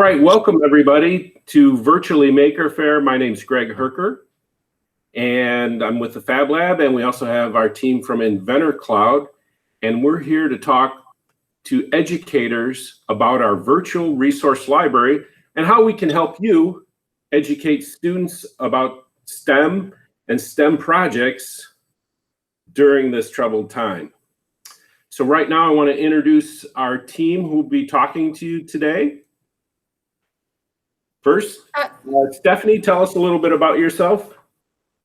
right, welcome everybody to Virtually Maker Fair. My name's Greg Herker, and I'm with the PHabLAB, and we also have our team from Inventor Cloud, and we're here to talk to educators about our virtual resource library and how we can help you educate students about STEM and STEM projects during this troubled time. So right now I want to introduce our team who will be talking to you today. First, Stephanie, tell us a little bit about yourself.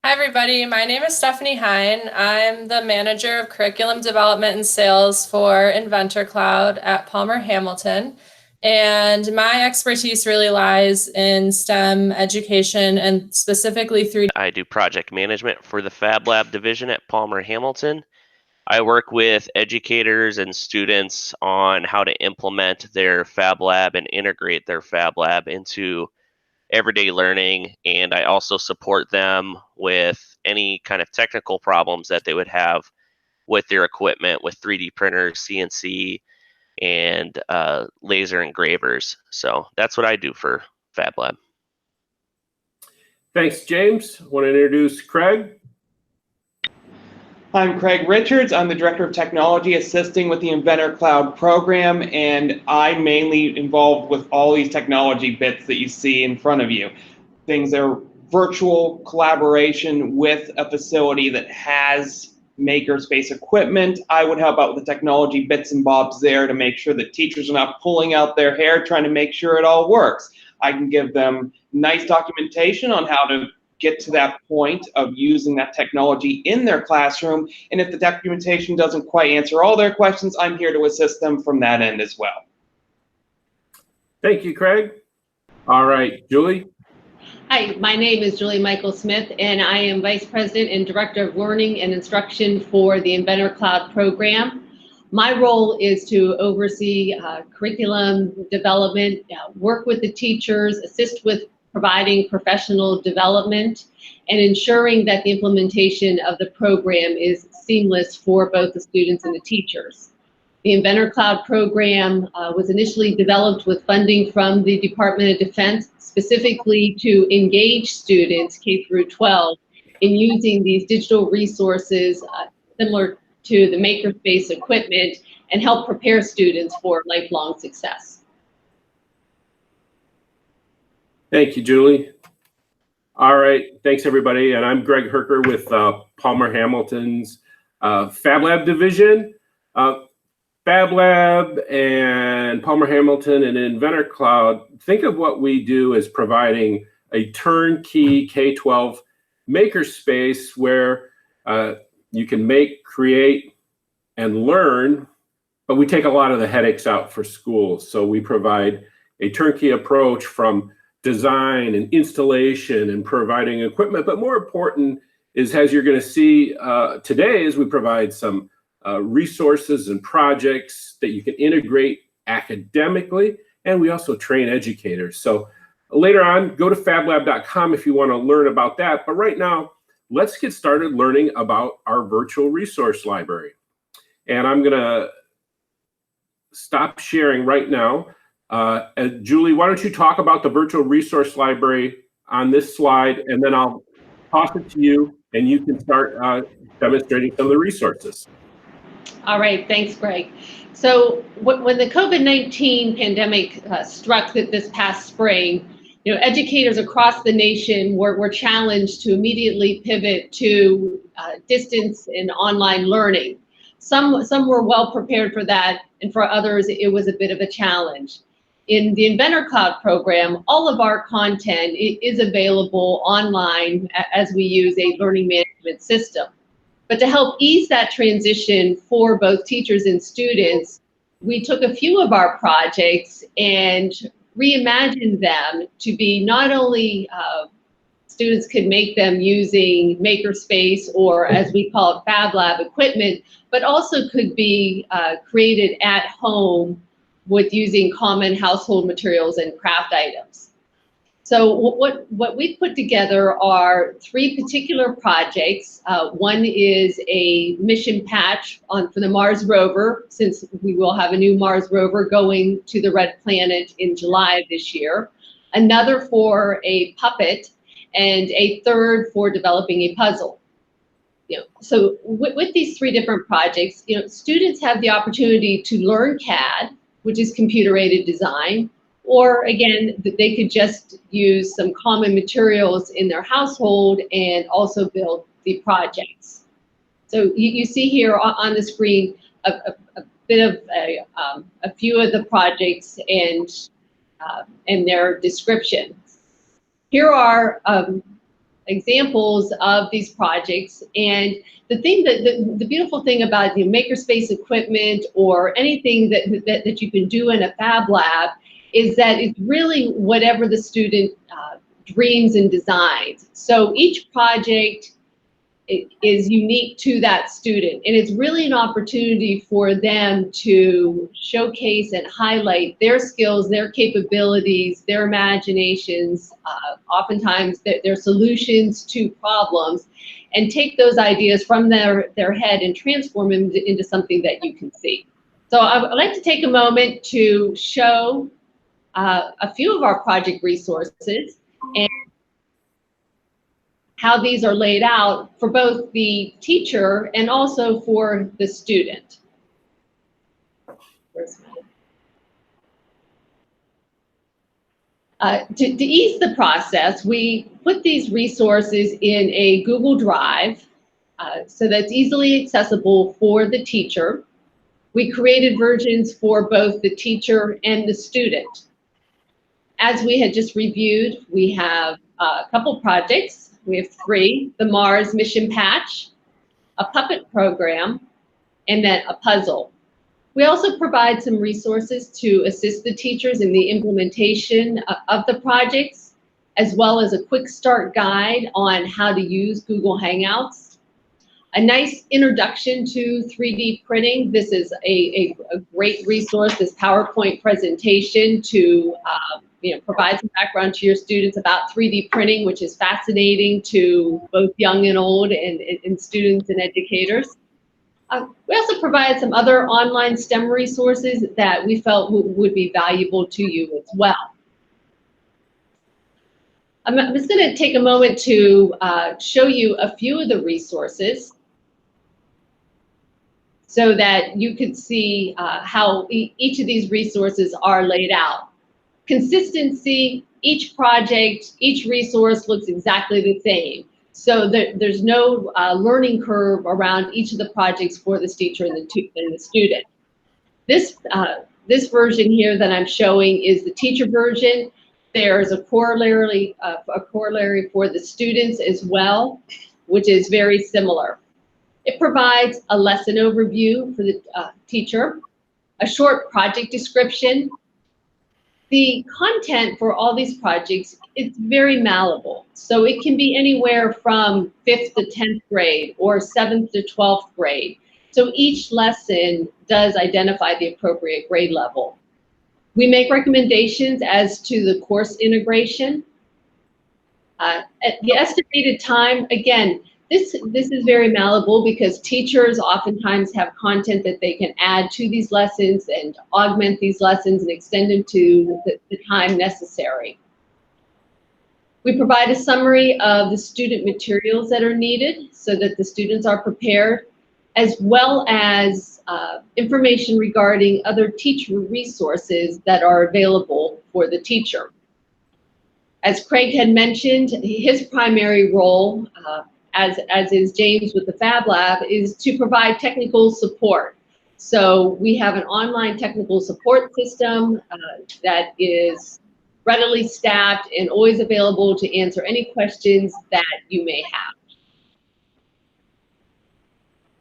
Hi, everybody. My name is Stephanie Hine. I'm the Manager of Curriculum Development and Sales for Inventor Cloud at Palmer Hamilton. And my expertise really lies in STEM education and specifically 3D. I do project management for the PHabLAB division at Palmer Hamilton. I work with educators and students on how to implement their PHabLAB and integrate their PHabLAB into everyday learning, and I also support them with any kind of technical problems that they would have with their equipment, with 3D printers, CNC, and laser engravers. So that's what I do for PHabLAB. Thanks, James. I want to introduce Craig. I'm Craig Richards. I'm the Director of Technology assisting with the Inventor Cloud program, and I'm mainly involved with all these technology bits that you see in front of you. Things that are virtual collaboration with a facility that has makerspace equipment. I would help out with the technology bits and bobs there to make sure that teachers are not pulling out their hair trying to make sure it all works. I can give them nice documentation on how to get to that point of using that technology in their classroom. And if the documentation doesn't quite answer all their questions, I'm here to assist them from that end as well. Thank you, Craig. All right, Julie. Hi, my name is Julie Michael Smith, and I am Vice President and Director of Learning and Instruction for the Inventor Cloud program. My role is to oversee curriculum development, work with the teachers, assist with providing professional development, and ensuring that the implementation of the program is seamless for both the students and the teachers. The Inventor Cloud program was initially developed with funding from the Department of Defense, specifically to engage students K through 12 in using these digital resources similar to the makerspace equipment and help prepare students for lifelong success. Thank you, Julie. All right, thanks everybody. And I'm Greg Herker with Palmer Hamilton's PHabLAB division. PHabLAB and Palmer Hamilton and Inventor Cloud, think of what we do as providing a turnkey K-12 makerspace where you can make, create, and learn, but we take a lot of the headaches out for schools. So we provide a turnkey approach from design and installation and providing equipment, but more important is, as you're going to see today, is we provide some resources and projects that you can integrate academically, and we also train educators. So later on, go to PHablab.com if you want to learn about that. But right now, let's get started learning about our virtual resource library. And I'm going to stop sharing right now. Julie, why don't you talk about the virtual resource library on this slide, and then I'll toss it to you, and you can start demonstrating some of the resources. All right, thanks, Greg. So when the COVID-19 pandemic struck this past spring, educators across the nation were challenged to immediately pivot to distance and online learning. Some were well prepared for that, and for others, it was a bit of a challenge. In the Inventor Cloud program, all of our content is available online as we use a learning management system. But to help ease that transition for both teachers and students, we took a few of our projects and reimagined them to be not only students could make them using Makerspace, or as we call it, PHabLAB equipment, but also could be created at home with using common household materials and craft items. So what we've put together are 3 particular projects. One is a mission patch for the Mars rover, since we will have a new Mars rover going to the Red Planet in July of this year. Another for a puppet, and a third for developing a puzzle. So with these 3 different projects, students have the opportunity to learn CAD, which is computer-aided design, or again, they could just use some common materials in their household and also build the projects. So you see here on the screen a bit of a few of the projects and their descriptions. Here are examples of these projects, and the beautiful thing about the makerspace equipment or anything that you can do in a PHabLAB is that it's really whatever the student dreams and designs. So each project is unique to that student, and it's really an opportunity for them to showcase and highlight their skills, their capabilities, their imaginations, oftentimes their solutions to problems, and take those ideas from their head and transform them into something that you can see. So I would like to take a moment to show a few of our project resources and how these are laid out for both the teacher and also for the student. To ease the process, we put these resources in a Google Drive so that's easily accessible for the teacher. We created versions for both the teacher and the student. As we had just reviewed, we have a couple projects. We have 3, the Mars mission patch, a puppet program, and then a puzzle. We also provide some resources to assist the teachers in the implementation of the projects, as well as a quick start guide on how to use Google Hangouts. A nice introduction to 3D printing. This is a great resource, this PowerPoint presentation to provide some background to your students about 3D printing, which is fascinating to both young and old and students and educators. We also provide some other online STEM resources that we felt would be valuable to you as well. I'm just going to take a moment to show you a few of the resources so that you could see how each of these resources are laid out. Consistency, each project, each resource looks exactly the same. So there's no learning curve around each of the projects for the teacher and the student. This version here that I'm showing is the teacher version. There's a corollary for the students as well, which is very similar. It provides a lesson overview for the teacher, a short project description. The content for all these projects is very malleable. So it can be anywhere from 5th to 10th grade or 7th to 12th grade. So each lesson does identify the appropriate grade level. We make recommendations as to the course integration. At the estimated time, again, this is very malleable because teachers oftentimes have content that they can add to these lessons and augment these lessons and extend them to the time necessary. We provide a summary of the student materials that are needed so that the students are prepared, as well as information regarding other teacher resources that are available for the teacher. As Craig had mentioned, his primary role, as is James with the PHabLAB, is to provide technical support. So we have an online technical support system that is readily staffed and always available to answer any questions that you may have.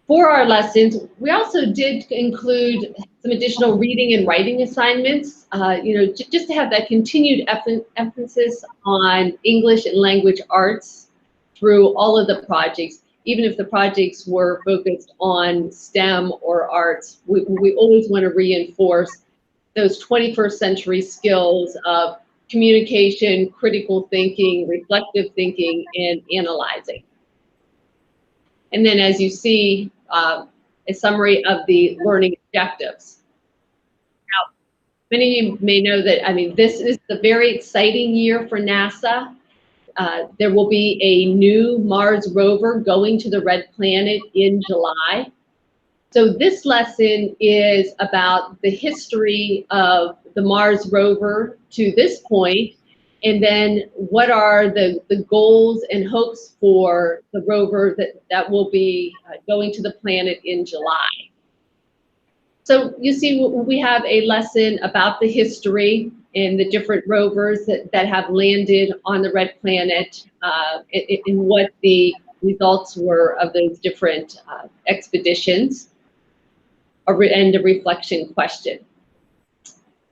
For our lessons, we also did include some additional reading and writing assignments, just to have that continued emphasis on English and language arts through all of the projects. Even if the projects were focused on STEM or arts, we always want to reinforce those 21st century skills of communication, critical thinking, reflective thinking, and analyzing. And then as you see, a summary of the learning objectives. Now, many of you may know that, I mean, this is a very exciting year for NASA. There will be a new Mars rover going to the Red Planet in July. So this lesson is about the history of the Mars rover to this point, and then what are the goals and hopes for the rover that will be going to the planet in July. So you see, we have a lesson about the history and the different rovers that have landed on the Red Planet, and what the results were of those different expeditions, and a reflection question.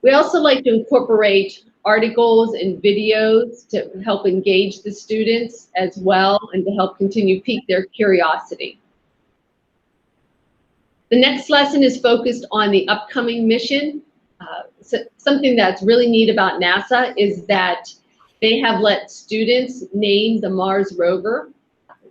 We also like to incorporate articles and videos to help engage the students as well, and to help continue pique their curiosity. The next lesson is focused on the upcoming mission. So something that's really neat about NASA is that they have let students name the Mars rover.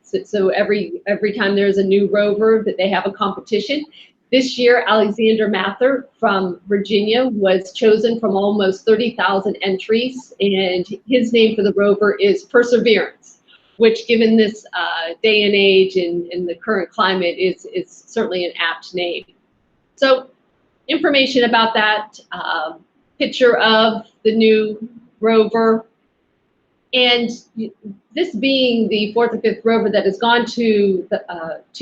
So every time there's a new rover, that they have a competition. This year, Alexander Mather from Virginia was chosen from almost 30,000 entries, and his name for the rover is Perseverance, which, given this day and age and the current climate, is certainly an apt name. So information about that, picture of the new rover, and this being the 4th or 5th rover that has gone to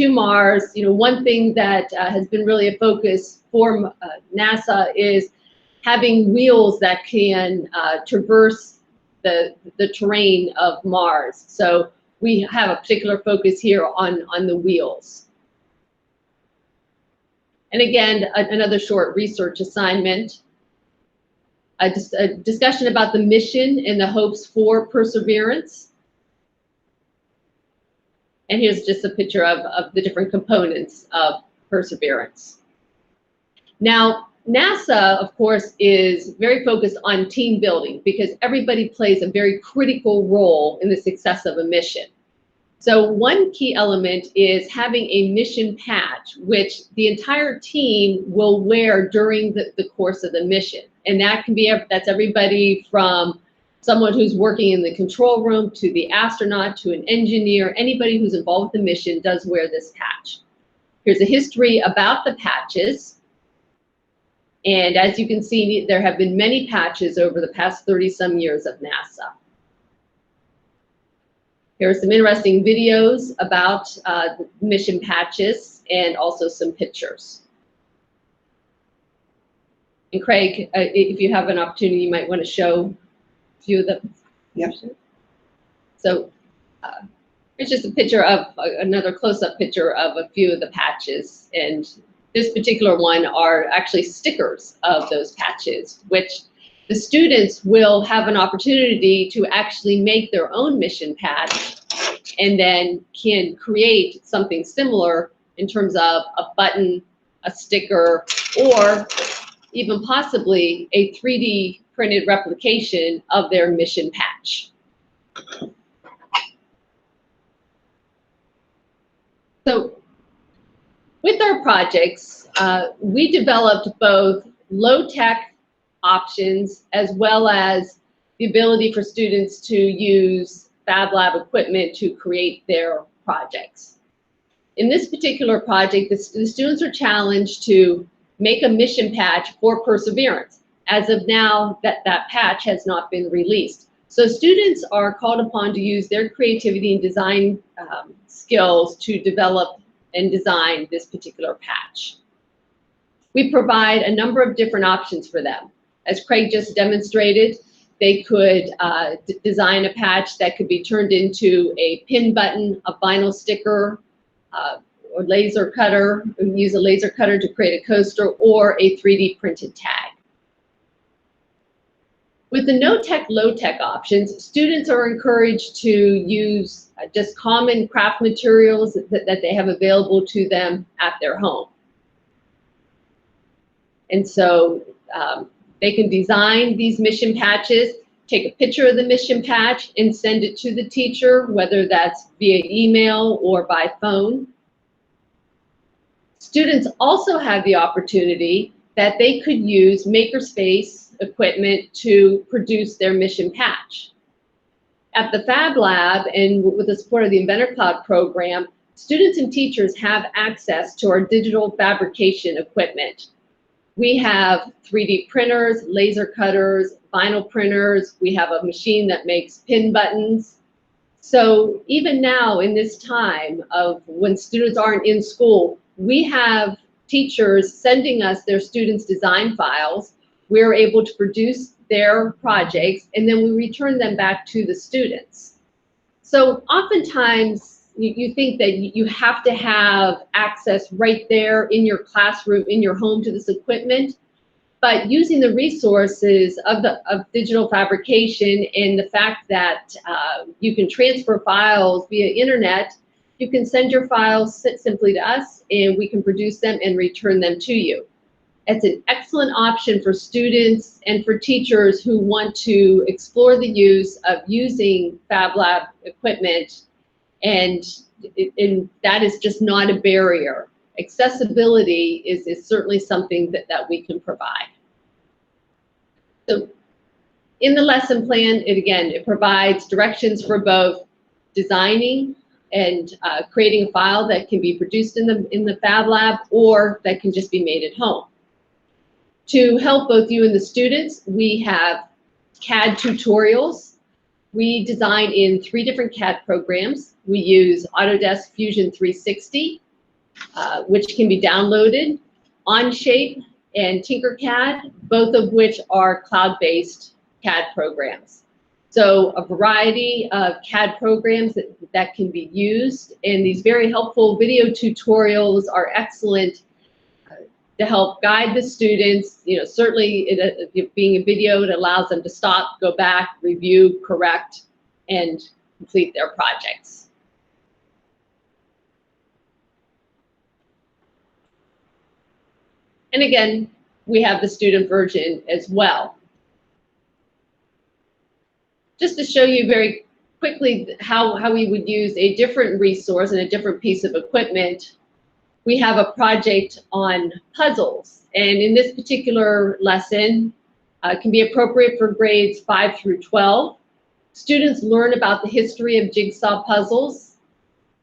Mars, you know, one thing that has been really a focus for NASA is having wheels that can traverse the terrain of Mars. So we have a particular focus here on the wheels. And again, another short research assignment. A discussion about the mission and the hopes for Perseverance. And here's just a picture of the different components of Perseverance. Now, NASA, of course, is very focused on team building, because everybody plays a very critical role in the success of a mission. So one key element is having a mission patch, which the entire team will wear during the course of the mission. And that can be, that's everybody from someone who's working in the control room to the astronaut to an engineer. Anybody who's involved with the mission does wear this patch. Here's a history about the patches. And as you can see, there have been many patches over the past 30-some years of NASA. Here are some interesting videos about the mission patches, and also some pictures. And Craig, if you have an opportunity, you might want to show a few of them. Yep. So here's just a picture of another close-up picture of a few of the patches. And this particular one are actually stickers of those patches, which the students will have an opportunity to actually make their own mission patch, and then can create something similar in terms of a button, a sticker, or even possibly a 3D printed replication of their mission patch. So with our projects, we developed both low-tech options as well as the ability for students to use PHabLAB equipment to create their projects. In this particular project, the students are challenged to make a mission patch for Perseverance. As of now, that patch has not been released. So students are called upon to use their creativity and design skills to develop and design this particular patch. We provide a number of different options for them. As Craig just demonstrated, they could design a patch that could be turned into a pin button, a vinyl sticker, or laser cutter, use a laser cutter to create a coaster, or a 3D printed tag. With the no-tech, low-tech options, students are encouraged to use just common craft materials that they have available to them at their home. And so they can design these mission patches. take a picture of the mission patch and send it to the teacher, whether that's via email or by phone. Students also have the opportunity that they could use makerspace equipment to produce their mission patch. At the PHabLAB and with the support of the Inventor Cloud program, students and teachers have access to our digital fabrication equipment. We have 3D printers, laser cutters, vinyl printers. We have a machine that makes pin buttons. So even now in this time of when students aren't in school, we have teachers sending us their students' design files. We're able to produce their projects and then we return them back to the students. So oftentimes you think that you have to have access right there in your classroom, in your home to this equipment, but using the resources of digital fabrication and the fact that you can transfer files via internet, you can send your files simply to us and we can produce them and return them to you. It's an excellent option for students and for teachers who want to explore the use of using PHabLAB equipment, and that is just not a barrier. Accessibility is certainly something that we can provide. So in the lesson plan, it provides directions for both designing and creating a file that can be produced in the PHabLAB or that can just be made at home. To help both you and the students, we have Cad Tutorials. We design in 3 different CAD programs. We use Autodesk Fusion 360, which can be downloaded, Onshape and Tinkercad, both of which are cloud-based CAD programs. So a variety of CAD programs that can be used, and these very helpful video tutorials are excellent to help guide the students. Certainly being a video, it allows them to stop, go back, review, correct, and complete their projects. And again, we have the student version as well. Just to show you very quickly how we would use a different resource and a different piece of equipment, we have a project on puzzles. And in this particular lesson, can be appropriate for grades 5 through 12. Students learn about the history of jigsaw puzzles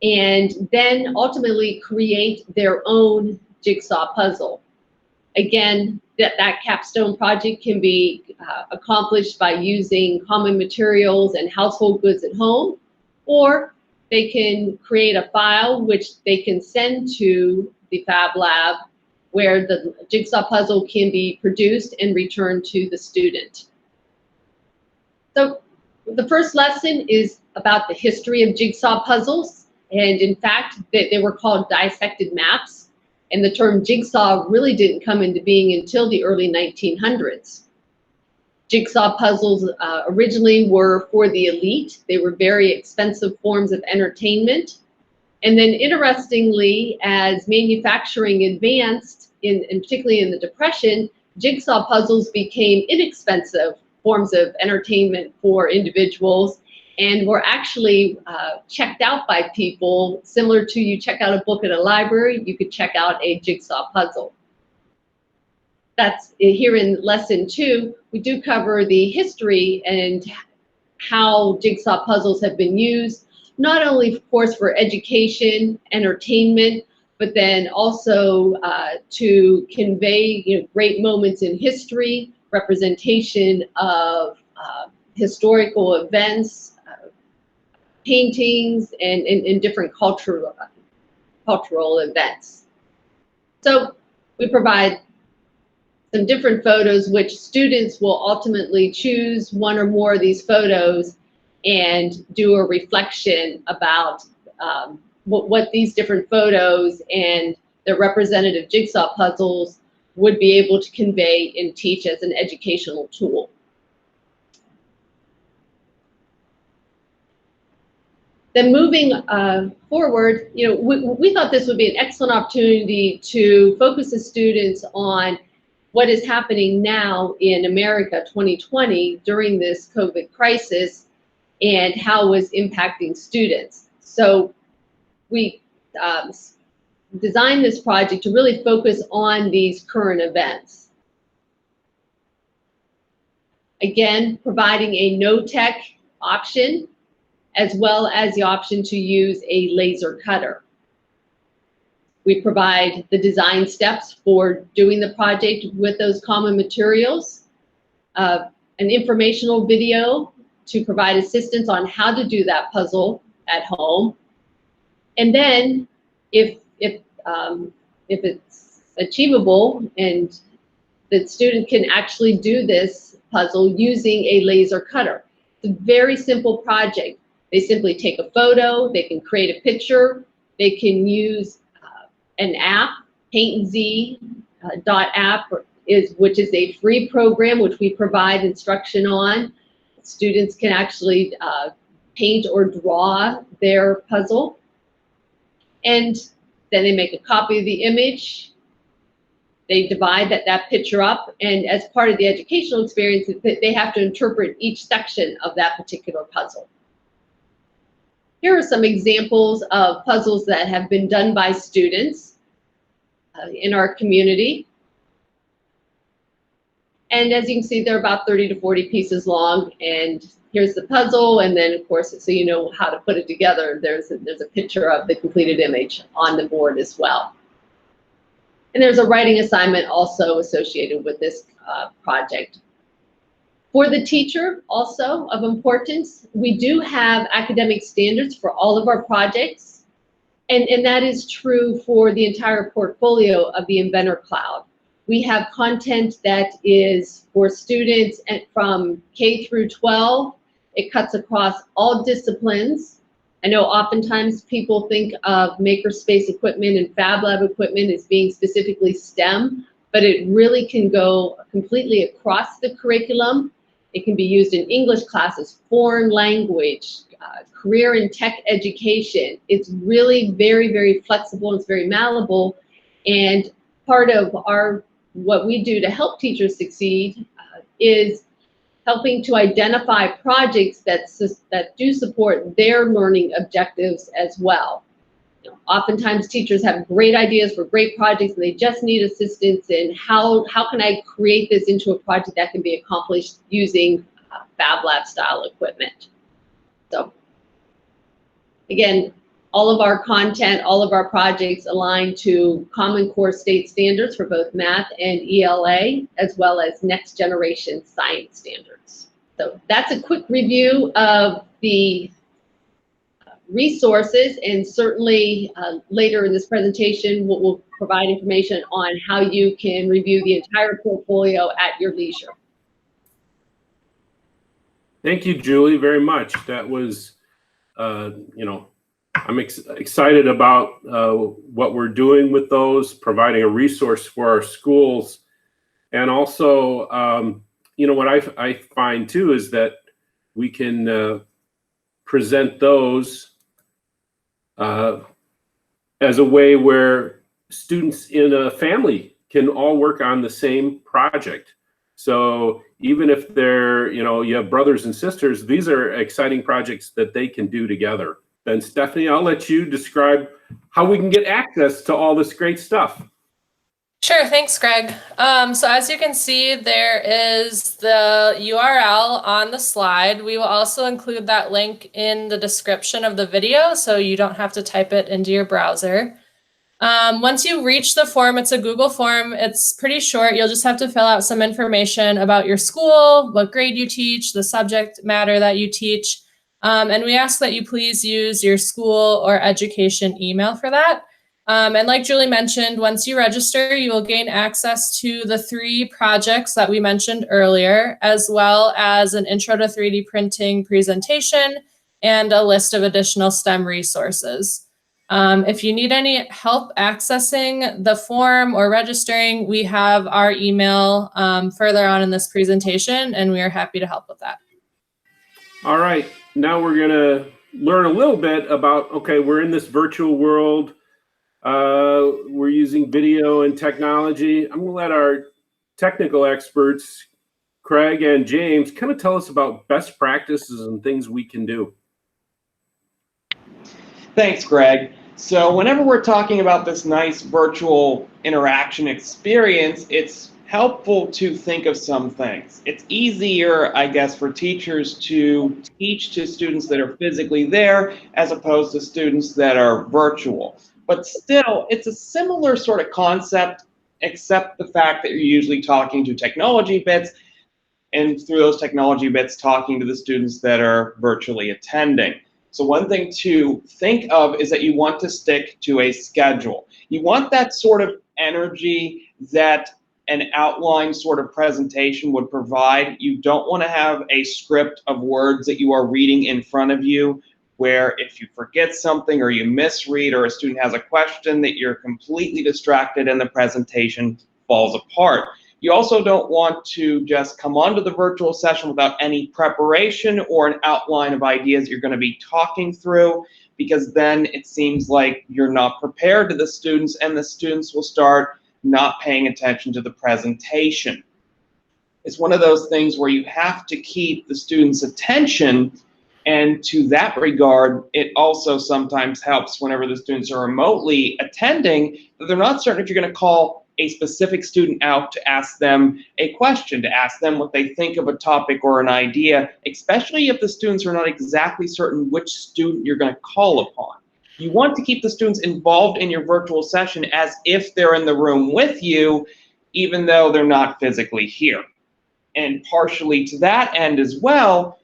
and then ultimately create their own jigsaw puzzle. Again, that capstone project can be accomplished by using common materials and household goods at home, or they can create a file which they can send to the PHabLAB where the jigsaw puzzle can be produced and returned to the student. So the first lesson is about the history of jigsaw puzzles, and in fact they were called dissected maps, and the term jigsaw really didn't come into being until the early 1900s. Jigsaw puzzles originally were for the elite. They were very expensive forms of entertainment. And then interestingly, as manufacturing advanced, and particularly in the Depression, jigsaw puzzles became inexpensive forms of entertainment for individuals and were actually checked out by people, similar to you check out a book at a library, you could check out a jigsaw puzzle. That's here in lesson 2, we do cover the history and how jigsaw puzzles have been used, not only of course for education, entertainment, but then also to convey great moments in history, representation of historical events, paintings, and different cultural events. So we provide some different photos which students will ultimately choose one or more of these photos and do a reflection about what these different photos and the representative jigsaw puzzles would be able to convey and teach as an educational tool. Then moving forward, we thought this would be an excellent opportunity to focus the students on what is happening now in America 2020 during this COVID crisis and how it was impacting students. So we designed this project to really focus on these current events. Again, providing a no-tech option, as well as the option to use a laser cutter. We provide the design steps for doing the project with those common materials, an informational video to provide assistance on how to do that puzzle at home. And then if it's achievable and the student can actually do this puzzle using a laser cutter. It's a very simple project. They simply take a photo, they can create a picture, they can use an app, PaintZ.app, which is a free program which we provide instruction on. Students can actually paint or draw their puzzle. And then they make a copy of the image. They divide that picture up, and as part of the educational experience, they have to interpret each section of that particular puzzle. Here are some examples of puzzles that have been done by students in our community. And as you can see, they're about 30 to 40 pieces long, and here's the puzzle, and then of course, so you know how to put it together, there's a picture of the completed image on the board as well. And there's a writing assignment also associated with this project. For the teacher, also of importance, we do have academic standards for all of our projects, and that is true for the entire portfolio of the Inventor Cloud. We have content that is for students from K through 12. It cuts across all disciplines. I know oftentimes people think of makerspace equipment and PHabLAB equipment as being specifically STEM, but it really can go completely across the curriculum. It can be used in English classes, foreign language, career and tech education. It's really very, very flexible. It's very malleable. And part of what we do to help teachers succeed is helping to identify projects that do support their learning objectives as well. You know, oftentimes teachers have great ideas for great projects and they just need assistance in how can I create this into a project that can be accomplished using PHabLAB style equipment. So again, all of our content, all of our projects align to Common Core state standards for both math and ELA, as well as next generation science standards. So that's a quick review of the resources, and certainly later in this presentation, we'll provide information on how you can review the entire portfolio at your leisure. Thank you, Julie, very much. That was, I'm excited about what we're doing with those, providing a resource for our schools. And also, what I find too is that we can present those as a way where students in a family can all work on the same project. So even if they're, you have brothers and sisters, these are exciting projects that they can do together. Then Stephanie, I'll let you describe how we can get access to all this great stuff. Sure, thanks, Greg. So as you can see, there is the URL on the slide. We will also include that link in the description of the video, so you don't have to type it into your browser. Once you reach the form, it's a Google form. It's pretty short. You'll just have to fill out some information about your school, what grade you teach, the subject matter that you teach. And we ask that you please use your school or education email for that. And like Julie mentioned, once you register, you will gain access to the 3 projects that we mentioned earlier, as well as an Intro to 3D Printing presentation and a list of additional STEM resources. If you need any help accessing the form or registering, we have our email further on in this presentation, and we are happy to help with that. All right, now we're gonna learn a little bit about, okay, we're in this virtual world. We're using video and technology. I'm gonna let our technical experts, Craig and James, kind of tell us about best practices and things we can do. Thanks, Greg. So whenever we're talking about this nice virtual interaction experience, it's helpful to think of some things. It's easier, I guess, for teachers to teach to students that are physically there as opposed to students that are virtual. But still, it's a similar sort of concept, except the fact that you're usually talking to technology bits, and through those technology bits, talking to the students that are virtually attending. So one thing to think of is that you want to stick to a schedule. You want that sort of energy that an outline sort of presentation would provide. You don't want to have a script of words that you are reading in front of you, where if you forget something or you misread or a student has a question, that you're completely distracted and the presentation falls apart. You also don't want to just come onto the virtual session without any preparation or an outline of ideas you're going to be talking through, because then it seems like you're not prepared to the students, and the students will start not paying attention to the presentation. It's one of those things where you have to keep the students' attention, and to that regard, it also sometimes helps whenever the students are remotely attending that they're not certain if you're going to call a specific student out to ask them a question, to ask them what they think of a topic or an idea, especially if the students are not exactly certain which student you're going to call upon. You want to keep the students involved in your virtual session as if they're in the room with you, even though they're not physically here. And partially to that end as well,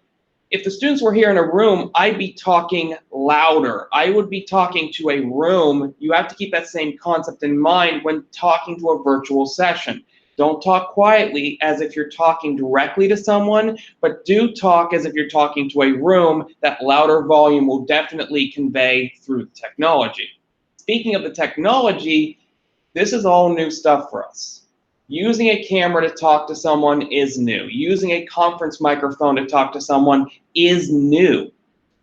if the students were here in a room, I'd be talking louder. I would be talking to a room. You have to keep that same concept in mind when talking to a virtual session. Don't talk quietly as if you're talking directly to someone, but do talk as if you're talking to a room. That louder volume will definitely convey through the technology. Speaking of the technology, this is all new stuff for us. Using a camera to talk to someone is new. Using a conference microphone to talk to someone is new.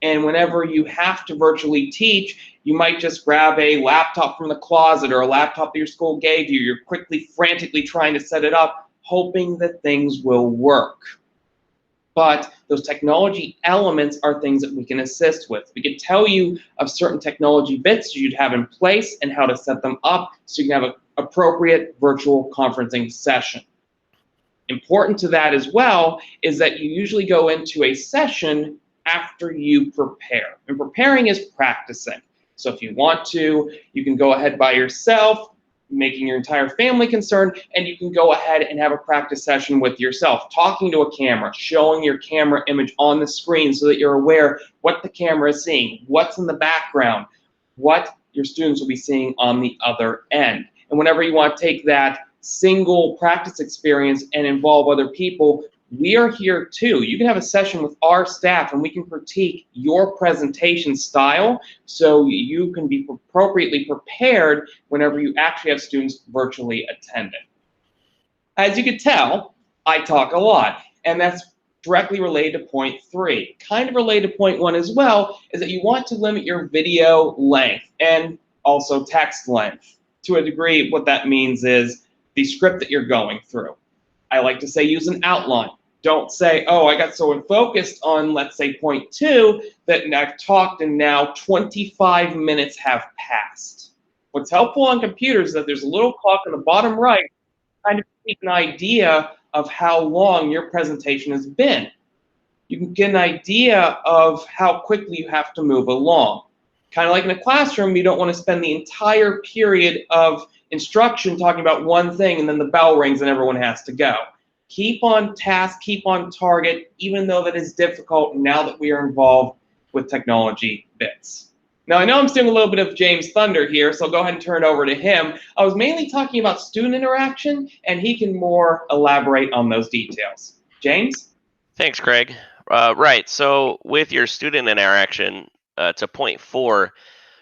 And whenever you have to virtually teach, you might just grab a laptop from the closet or a laptop that your school gave you. You're quickly, frantically trying to set it up, hoping that things will work. But those technology elements are things that we can assist with. We can tell you of certain technology bits you'd have in place and how to set them up so you can have an appropriate virtual conferencing session. Important to that as well is that you usually go into a session after you prepare. And preparing is practicing. So if you want to, you can go ahead by yourself, making your entire family concerned, and you can go ahead and have a practice session with yourself, talking to a camera, showing your camera image on the screen so that you're aware what the camera is seeing, what's in the background, what your students will be seeing on the other end. And whenever you want to take that single practice experience and involve other people, we are here too. You can have a session with our staff and we can critique your presentation style so you can be appropriately prepared whenever you actually have students virtually attending. As you can tell, I talk a lot, and that's directly related to point 3. Kind of related to point 1 as well, is that you want to limit your video length and also text length. To a degree, what that means is the script that you're going through. I like to say use an outline. Don't say, oh, I got so focused on, let's say, point 2 that I've talked and now 25 minutes have passed. What's helpful on computers is that there's a little clock on the bottom right, kind of keep an idea of how long your presentation has been. You can get an idea of how quickly you have to move along. Kind of like in a classroom, you don't want to spend the entire period of instruction talking about one thing and then the bell rings and everyone has to go. Keep on task, keep on target, even though that is difficult now that we are involved with technology bits. Now, I know I'm stealing a little bit of James' thunder here, so I'll go ahead and turn it over to him. I was mainly talking about student interaction, and he can more elaborate on those details. James? Thanks, Craig. Right, so with your student interaction, to point 4,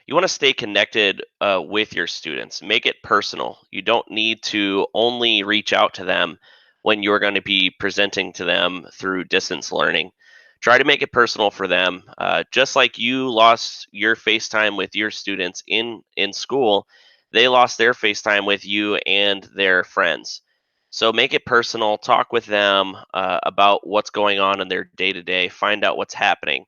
you want to stay connected with your students. Make it personal. You don't need to only reach out to them when you're going to be presenting to them through distance learning. Try to make it personal for them. Just like you lost your FaceTime with your students in school, they lost their FaceTime with you and their friends. So make it personal, talk with them about what's going on in their day-to-day, find out what's happening.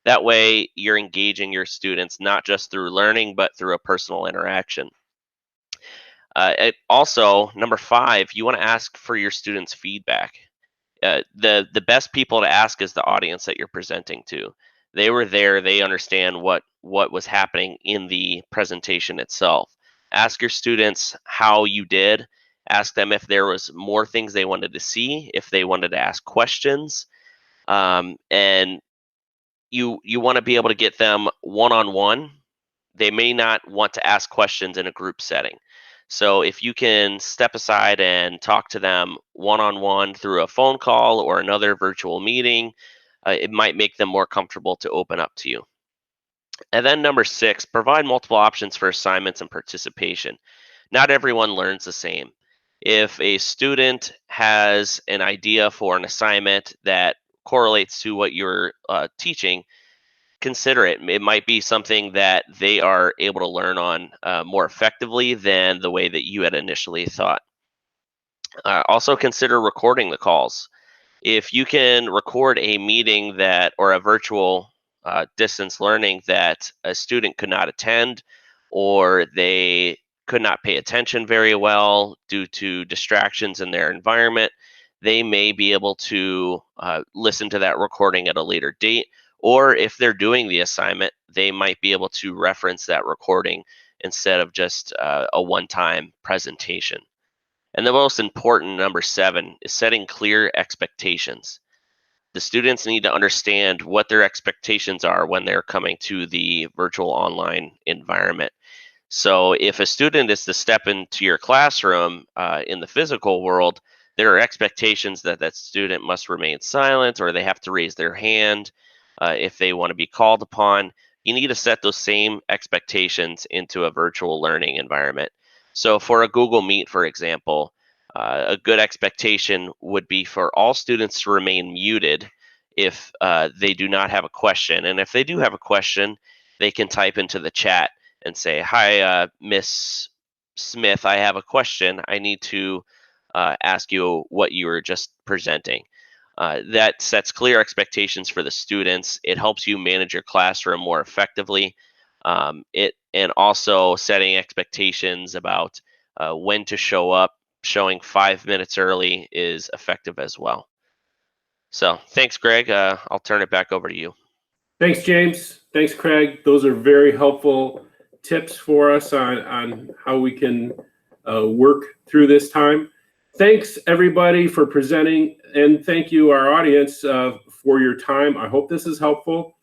That way you're engaging your students not just through learning, but through a personal interaction. Also, number 5, you want to ask for your students' feedback. The best people to ask is the audience that you're presenting to. They were there, they understand what was happening in the presentation itself. Ask your students how you did. Ask them if there was more things they wanted to see, if they wanted to ask questions, and you want to be able to get them one-on-one. They may not want to ask questions in a group setting. So if you can step aside and talk to them one-on-one through a phone call or another virtual meeting, it might make them more comfortable to open up to you. And then number 6, provide multiple options for assignments and participation. Not everyone learns the same. If a student has an idea for an assignment that correlates to what you're teaching, consider it. It might be something that they are able to learn on more effectively than the way that you had initially thought. Also consider recording the calls. If you can record a meeting that, or a virtual distance learning that a student could not attend, or they could not pay attention very well due to distractions in their environment, they may be able to listen to that recording at a later date. Or if they're doing the assignment, they might be able to reference that recording instead of just a one-time presentation. And the most important, number 7, is setting clear expectations. The students need to understand what their expectations are when they're coming to the virtual online environment. So if a student is to step into your classroom in the physical world, there are expectations that that student must remain silent, or they have to raise their hand if they want to be called upon. You need to set those same expectations into a virtual learning environment. So for a Google Meet, for example, a good expectation would be for all students to remain muted if they do not have a question. And if they do have a question, they can type into the chat and say, "Hi, Miss Smith, I have a question. I need to ask you what you were just presenting." That sets clear expectations for the students. It helps you manage your classroom more effectively. And also setting expectations about when to show up. Showing 5 minutes early is effective as well. So thanks, Greg. I'll turn it back over to you. Thanks, James. Thanks, Craig. Those are very helpful tips for us on how we can work through this time. Thanks, everybody, for presenting, and thank you, our audience, for your time. I hope this is helpful.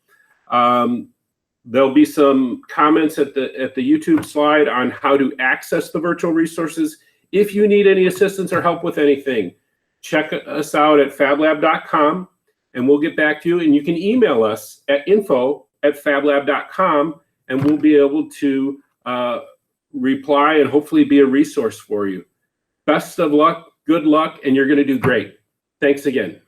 There'll be some comments at the YouTube slide on how to access the virtual resources. If you need any assistance or help with anything, check us out at PHabLAB.com, and we'll get back to you. And you can email us at info@PHabLAB.com, and we'll be able to reply and hopefully be a resource for you. Best of luck, good luck, and you're going to do great. Thanks again.